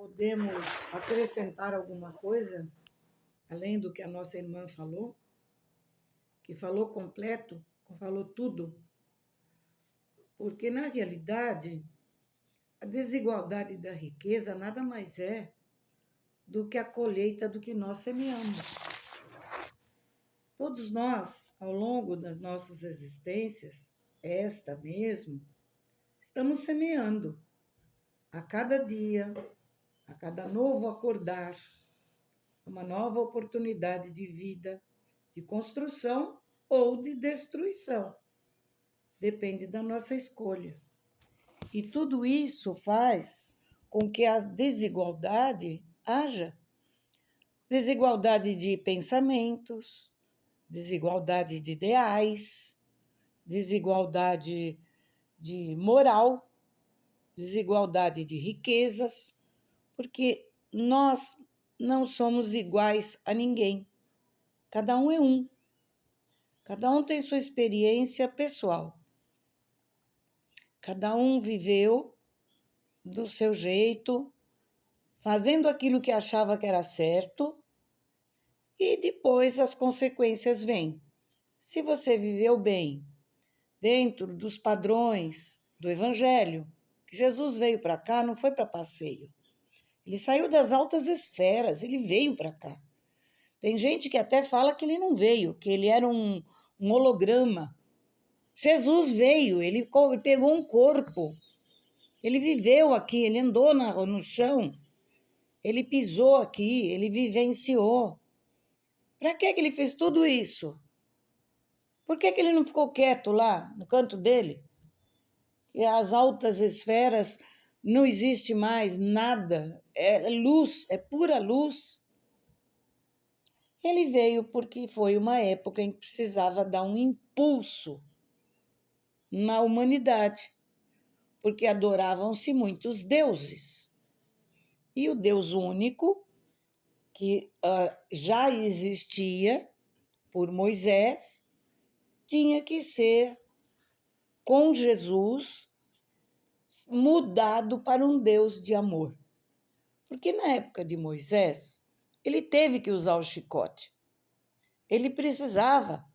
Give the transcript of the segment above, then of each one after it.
Podemos acrescentar alguma coisa, além do que a nossa irmã falou, que falou completo, falou tudo? Porque, na realidade, a desigualdade da riqueza nada mais é do que a colheita do que nós semeamos. Todos nós, ao longo das nossas existências, esta mesmo, estamos semeando a cada dia, a cada novo acordar, uma nova oportunidade de vida, de construção ou de destruição. Depende da nossa escolha. E tudo isso faz com que a desigualdade haja. Desigualdade de pensamentos, desigualdade de ideais, desigualdade de moral, desigualdade de riquezas, porque nós não somos iguais a ninguém. Cada um é um. Cada um tem sua experiência pessoal. Cada um viveu do seu jeito, fazendo aquilo que achava que era certo, e depois as consequências vêm. Se você viveu bem dentro dos padrões do Evangelho, que Jesus veio para cá, não foi para passeio. Ele saiu das altas esferas, ele veio para cá. Tem gente que até fala que ele não veio, que ele era um holograma. Jesus veio, ele pegou um corpo, ele viveu aqui, ele andou no chão, ele pisou aqui, ele vivenciou. Para que ele fez tudo isso? Por que ele não ficou quieto lá, no canto dele? Que as altas esferas não existe mais nada, é luz, é pura luz. Ele veio porque foi uma época em que precisava dar um impulso na humanidade, porque adoravam-se muitos deuses. E o Deus único, que já existia por Moisés, tinha que ser, com Jesus, mudado para um Deus de amor. Porque na época de Moisés, ele teve que usar o chicote. Ele precisava,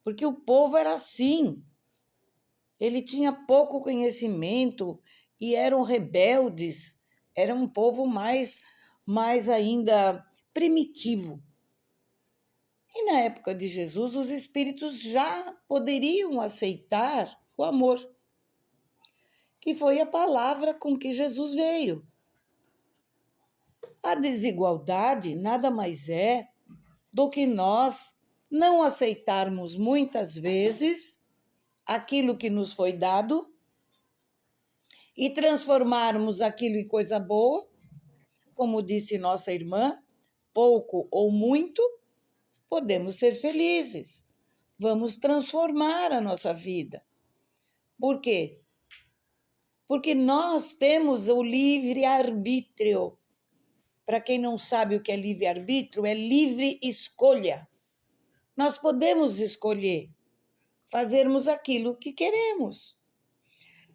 porque o povo era assim. Ele tinha pouco conhecimento e eram rebeldes, era um povo mais ainda primitivo. E na época de Jesus, os espíritos já poderiam aceitar o amor, que foi a palavra com que Jesus veio. A desigualdade nada mais é do que nós não aceitarmos muitas vezes aquilo que nos foi dado e transformarmos aquilo em coisa boa, como disse nossa irmã, pouco ou muito, podemos ser felizes. Vamos transformar a nossa vida. Por quê? Porque nós temos o livre-arbítrio. Para quem não sabe o que é livre-arbítrio, é livre escolha. Nós podemos escolher fazermos aquilo que queremos.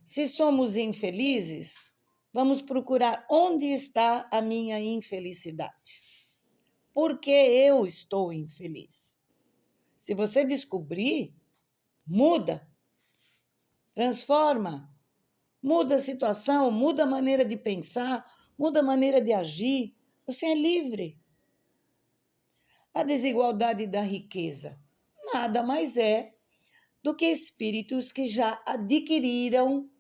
Se somos infelizes, vamos procurar onde está a minha infelicidade. Por que eu estou infeliz? Se você descobrir, muda, transforma, muda a situação, muda a maneira de pensar, muda a maneira de agir. Você é livre. A desigualdade da riqueza nada mais é do que espíritos que já adquiriram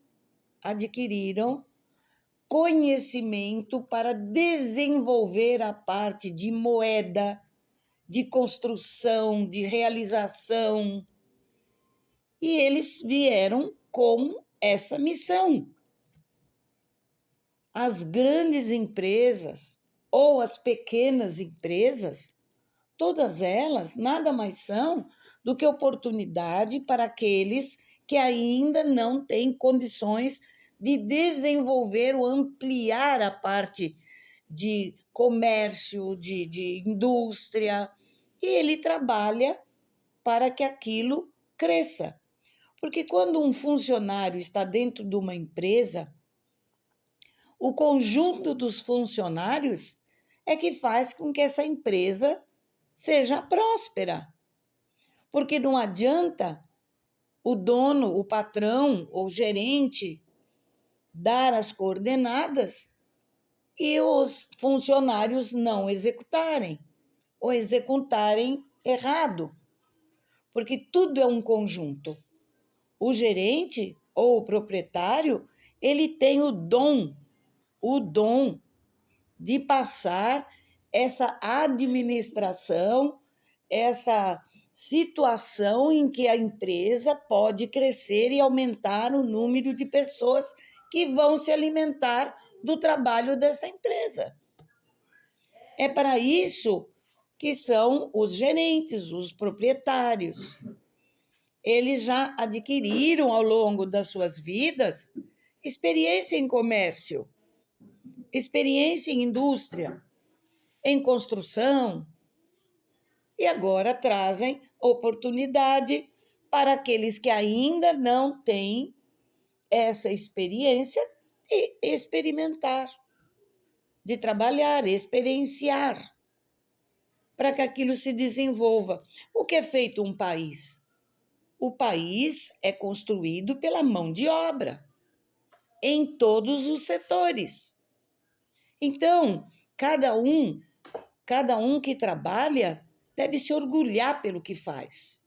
conhecimento para desenvolver a parte de moeda, de construção, de realização. E eles vieram com essa missão. As grandes empresas ou as pequenas empresas, todas elas nada mais são do que oportunidade para aqueles que ainda não têm condições de desenvolver ou ampliar a parte de comércio, de indústria, e ele trabalha para que aquilo cresça. Porque quando um funcionário está dentro de uma empresa, O conjunto dos funcionários é que faz com que essa empresa seja próspera. Porque não adianta o dono, o patrão ou gerente dar as coordenadas e os funcionários não executarem ou executarem errado, porque tudo é um conjunto. O gerente ou o proprietário, ele tem o dom de passar essa administração, essa situação em que a empresa pode crescer e aumentar o número de pessoas que vão se alimentar do trabalho dessa empresa. É para isso que são os gerentes, os proprietários. Eles já adquiriram ao longo das suas vidas experiência em comércio, experiência em indústria, em construção, e agora trazem oportunidade para aqueles que ainda não têm essa experiência de experimentar, de trabalhar, experienciar, para que aquilo se desenvolva. O que é feito um país? O país é construído pela mão de obra, em todos os setores. Então, cada um que trabalha deve se orgulhar pelo que faz.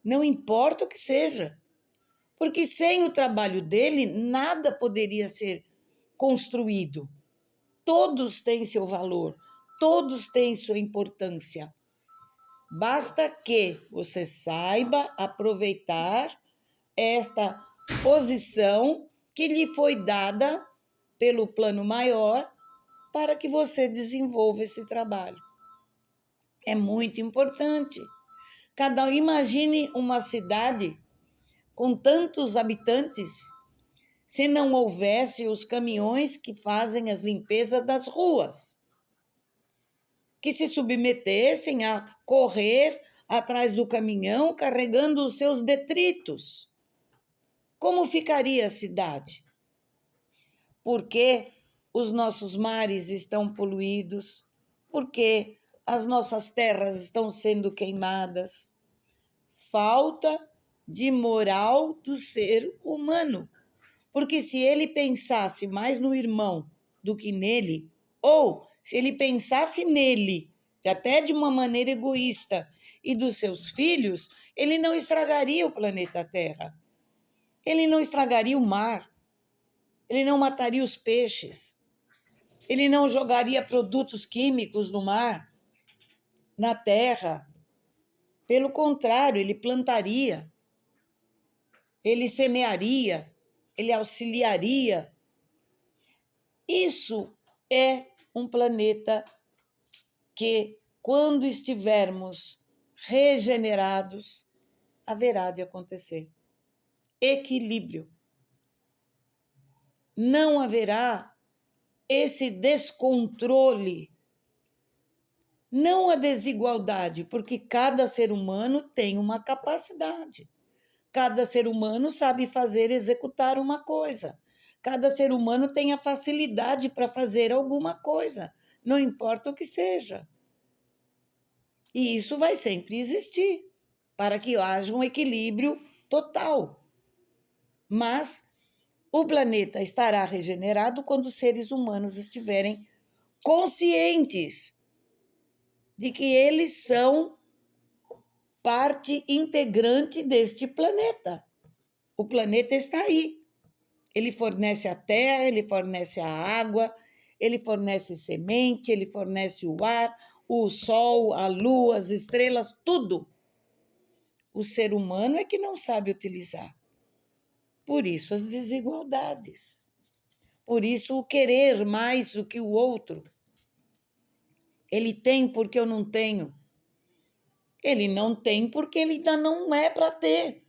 Não importa o que seja, porque sem o trabalho dele, nada poderia ser construído. Todos têm seu valor, todos têm sua importância. Basta que você saiba aproveitar esta posição que lhe foi dada pelo plano maior para que você desenvolva esse trabalho. É muito importante. Imagine uma cidade com tantos habitantes, se não houvesse os caminhões que fazem as limpezas das ruas, que se submetessem a correr atrás do caminhão carregando os seus detritos. Como ficaria a cidade? Porque os nossos mares estão poluídos, porque as nossas terras estão sendo queimadas. Falta de moral do ser humano. Porque se ele pensasse mais no irmão do que nele, ou se ele pensasse nele, até de uma maneira egoísta, e dos seus filhos, ele não estragaria o planeta Terra. Ele não estragaria o mar. Ele não mataria os peixes. Ele não jogaria produtos químicos no mar, na terra. Pelo contrário, ele plantaria, ele semearia, ele auxiliaria. Isso é um planeta que, quando estivermos regenerados, haverá de acontecer. Equilíbrio. Não haverá esse descontrole, não a desigualdade, porque cada ser humano tem uma capacidade. Cada ser humano sabe executar uma coisa. Cada ser humano tem a facilidade para fazer alguma coisa, não importa o que seja. E isso vai sempre existir, para que haja um equilíbrio total. Mas o planeta estará regenerado quando os seres humanos estiverem conscientes de que eles são parte integrante deste planeta. O planeta está aí. Ele fornece a terra, ele fornece a água, ele fornece semente, ele fornece o ar, o sol, a lua, as estrelas, tudo. O ser humano é que não sabe utilizar. Por isso as desigualdades. Por isso o querer mais do que o outro. Ele tem porque eu não tenho. Ele não tem porque ele ainda não é para ter.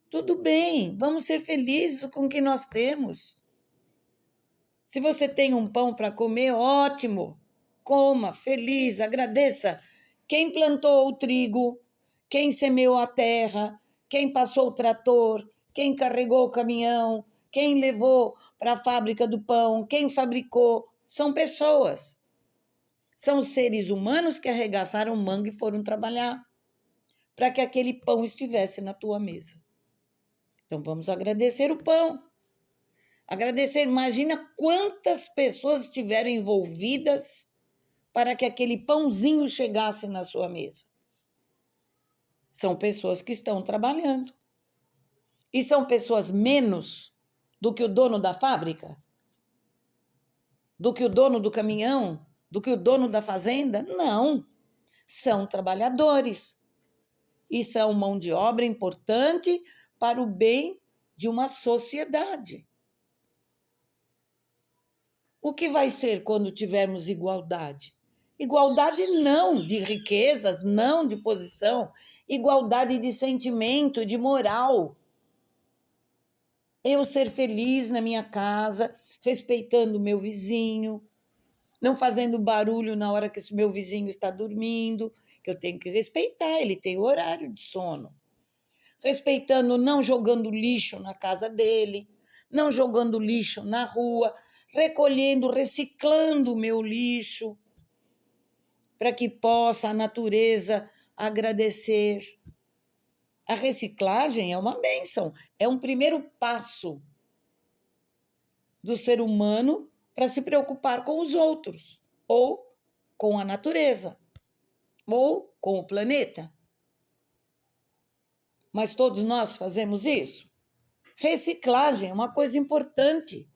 Tudo bem, vamos ser felizes com o que nós temos. Se você tem um pão para comer, ótimo. Coma, feliz, agradeça. Quem plantou o trigo, quem semeou a terra, quem passou o trator, quem carregou o caminhão, quem levou para a fábrica do pão, quem fabricou, são pessoas. São seres humanos que arregaçaram manga e foram trabalhar para que aquele pão estivesse na tua mesa. Então vamos agradecer o pão. Agradecer, imagina quantas pessoas estiveram envolvidas para que aquele pãozinho chegasse na sua mesa. São pessoas que estão trabalhando. E são pessoas menos do que o dono da fábrica? Do que o dono do caminhão? Do que o dono da fazenda? Não. São trabalhadores. E são mão de obra importante para o bem de uma sociedade. O que vai ser quando tivermos igualdade? Igualdade não de riquezas, não de posição, igualdade de sentimento, de moral. Eu ser feliz na minha casa, respeitando o meu vizinho, não fazendo barulho na hora que o meu vizinho está dormindo, que eu tenho que respeitar, ele tem horário de sono. Respeitando, não jogando lixo na casa dele, não jogando lixo na rua, recolhendo, reciclando o meu lixo, para que possa a natureza agradecer. A reciclagem é uma bênção, é um primeiro passo do ser humano para se preocupar com os outros, ou com a natureza, ou com o planeta. Mas todos nós fazemos isso? Reciclagem é uma coisa importante.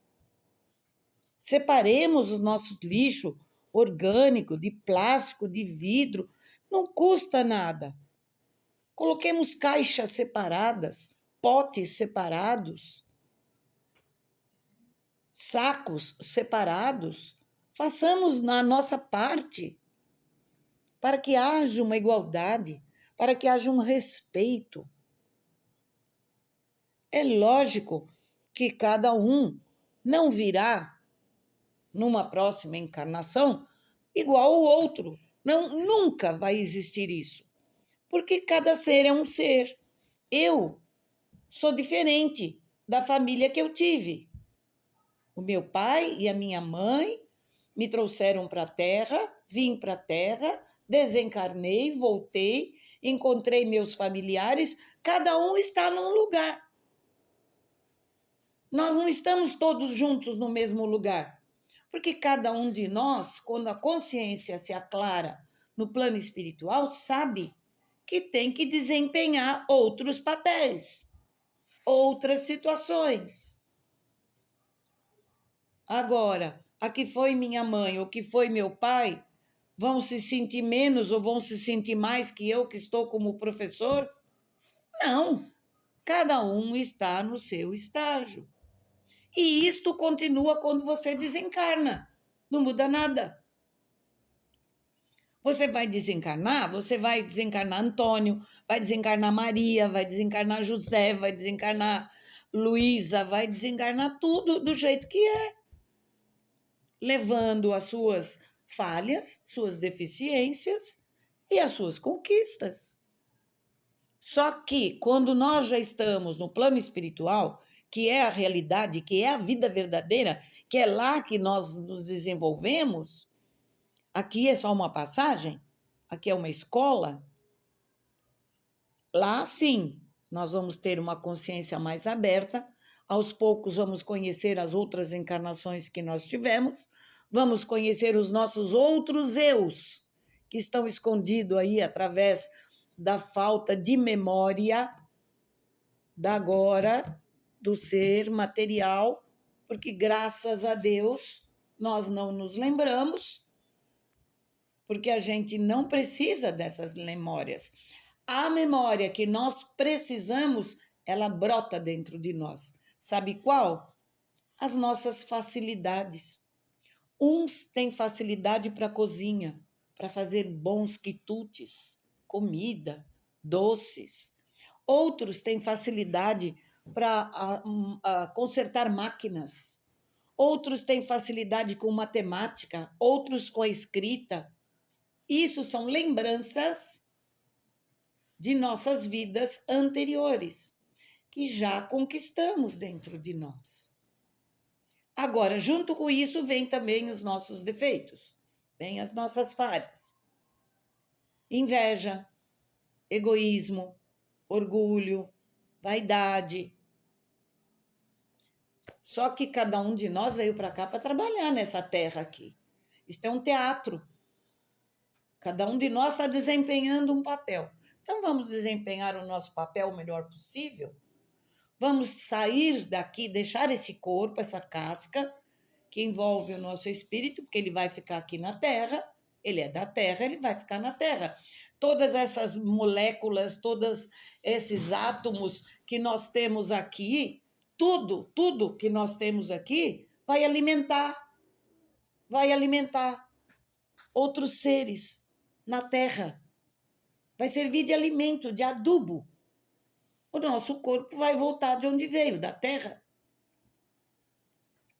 Separemos o nosso lixo orgânico, de plástico, de vidro, não custa nada. Coloquemos caixas separadas, potes separados, sacos separados. Façamos na nossa parte para que haja uma igualdade, para que haja um respeito. É lógico que cada um não virá numa próxima encarnação igual ao outro. Não, nunca vai existir isso. Porque cada ser é um ser. Eu sou diferente da família que eu tive. O meu pai e a minha mãe me trouxeram para a Terra, vim para a Terra, desencarnei, voltei, encontrei meus familiares, cada um está num lugar. Nós não estamos todos juntos no mesmo lugar, porque cada um de nós, quando a consciência se aclara no plano espiritual, sabe que tem que desempenhar outros papéis, outras situações. Agora, a que foi minha mãe ou que foi meu pai, vão se sentir menos ou vão se sentir mais que eu que estou como professor? Não, cada um está no seu estágio. E isto continua quando você desencarna, não muda nada. Você vai desencarnar Antônio, vai desencarnar Maria, vai desencarnar José, vai desencarnar Luísa, vai desencarnar tudo do jeito que é. Levando as suas falhas, suas deficiências e as suas conquistas. Só que quando nós já estamos no plano espiritual, que é a realidade, que é a vida verdadeira, que é lá que nós nos desenvolvemos, aqui é só uma passagem, aqui é uma escola. Lá sim, nós vamos ter uma consciência mais aberta, aos poucos vamos conhecer as outras encarnações que nós tivemos, vamos conhecer os nossos outros eus, que estão escondidos aí através da falta de memória da agora, do ser material, porque graças a Deus nós não nos lembramos, porque a gente não precisa dessas memórias. A memória que nós precisamos, ela brota dentro de nós. Sabe qual? As nossas facilidades. Uns têm facilidade para a cozinha, para fazer bons quitutes, comida, doces. Outros têm facilidade para consertar máquinas. Outros têm facilidade com matemática, outros com a escrita. Isso são lembranças de nossas vidas anteriores, que já conquistamos dentro de nós. Agora, junto com isso, vem também os nossos defeitos, vem as nossas falhas. Inveja, egoísmo, orgulho, vaidade. Só que cada um de nós veio para cá para trabalhar nessa terra aqui. Isto é um teatro. Cada um de nós está desempenhando um papel. Então vamos desempenhar o nosso papel o melhor possível. Vamos sair daqui, deixar esse corpo, essa casca, que envolve o nosso espírito, porque ele vai ficar aqui na Terra, ele é da Terra, ele vai ficar na Terra. Todas essas moléculas, todos esses átomos que nós temos aqui, tudo que nós temos aqui, vai alimentar outros seres na Terra. Vai servir de alimento, de adubo. O nosso corpo vai voltar de onde veio, da Terra.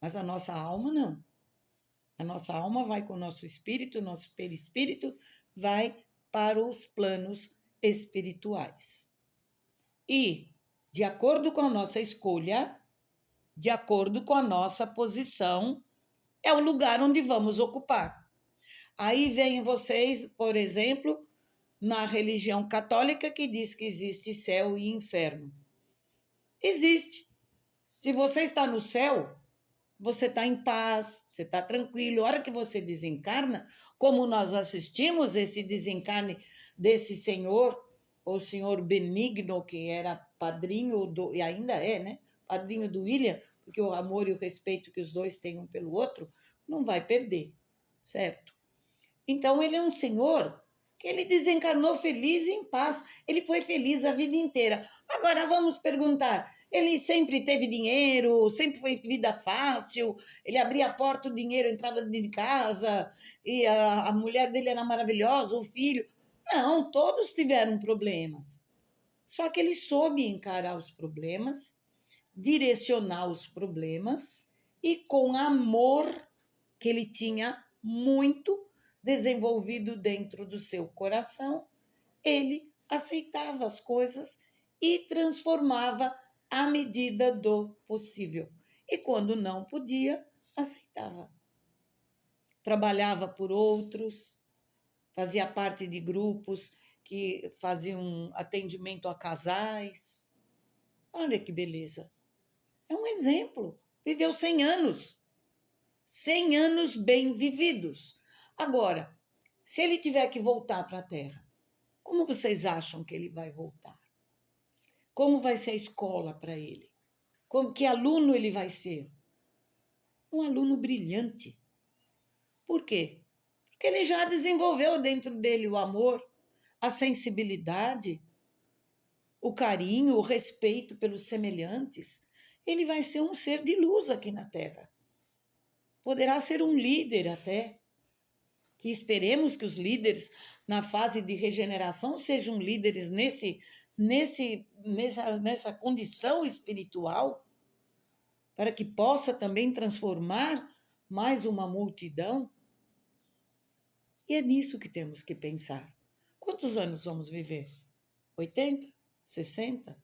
Mas a nossa alma não. A nossa alma vai com o nosso espírito, o nosso perispírito vai para os planos espirituais. E, de acordo com a nossa escolha, de acordo com a nossa posição, é o lugar onde vamos ocupar. Aí vem vocês, por exemplo, na religião católica que diz que existe céu e inferno. Existe. Se você está no céu, você está em paz, você está tranquilo. A hora que você desencarna, como nós assistimos esse desencarne desse senhor, o senhor Benigno, que era padrinho do, e ainda é, né? Padrinho do William, porque o amor e o respeito que os dois têm um pelo outro, não vai perder, certo? Então ele é um senhor que ele desencarnou feliz e em paz. Ele foi feliz a vida inteira. Agora vamos perguntar, ele sempre teve dinheiro, sempre foi vida fácil, ele abria a porta, o dinheiro entrava dentro de casa, e a mulher dele era maravilhosa, o filho. Não, todos tiveram problemas. Só que ele soube encarar os problemas, direcionar os problemas, e com amor que ele tinha muito desenvolvido dentro do seu coração, ele aceitava as coisas e transformava à medida do possível. E quando não podia, aceitava. Trabalhava por outros, fazia parte de grupos que faziam atendimento a casais. Olha que beleza. É um exemplo. Viveu 100 anos. 100 anos bem vividos. Agora, se ele tiver que voltar para a Terra, como vocês acham que ele vai voltar? Como vai ser a escola para ele? Que aluno ele vai ser? Um aluno brilhante. Por quê? Porque ele já desenvolveu dentro dele o amor, a sensibilidade, o carinho, o respeito pelos semelhantes. Ele vai ser um ser de luz aqui na Terra. Poderá ser um líder até. Que esperemos que os líderes na fase de regeneração sejam líderes nessa condição espiritual, para que possa também transformar mais uma multidão. E é nisso que temos que pensar. Quantos anos vamos viver? 80? 60?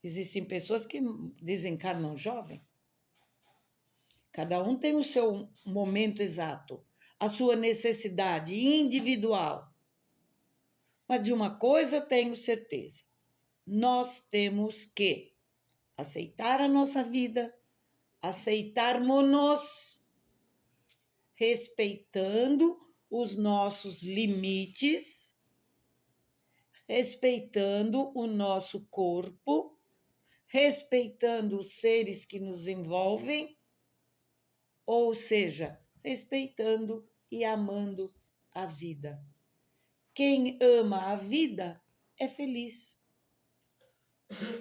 Existem pessoas que desencarnam jovem. Cada um tem o seu momento exato, a sua necessidade individual. Mas de uma coisa eu tenho certeza: nós temos que aceitar a nossa vida, aceitarmos-nos, respeitando os nossos limites, respeitando o nosso corpo, respeitando os seres que nos envolvem, ou seja, respeitando e amando a vida. Quem ama a vida é feliz,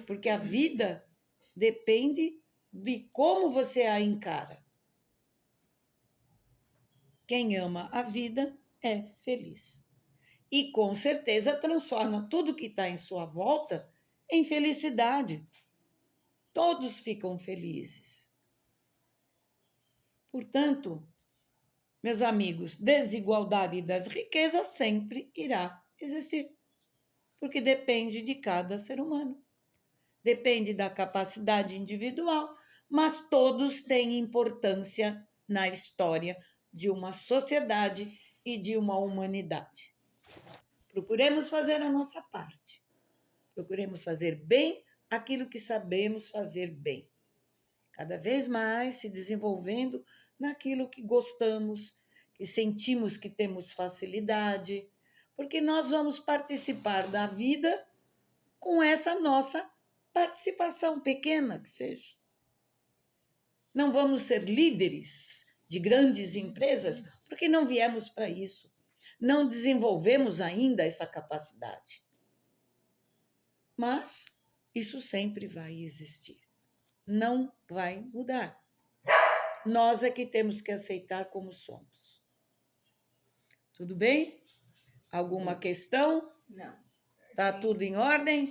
porque a vida depende de como você a encara. Quem ama a vida é feliz. E com certeza transforma tudo que está em sua volta em felicidade. Todos ficam felizes. Portanto, meus amigos, desigualdade das riquezas sempre irá existir, porque depende de cada ser humano. Depende da capacidade individual, mas todos têm importância na história de uma sociedade e de uma humanidade. Procuremos fazer a nossa parte. Procuremos fazer bem aquilo que sabemos fazer bem. Cada vez mais se desenvolvendo naquilo que gostamos, que sentimos que temos facilidade, porque nós vamos participar da vida com essa nossa participação, pequena que seja. Não vamos ser líderes de grandes empresas, porque não viemos para isso. Não desenvolvemos ainda essa capacidade. Mas isso sempre vai existir. Não vai mudar. Nós é que temos que aceitar como somos. Tudo bem? Alguma questão? Não. Tá tudo em ordem?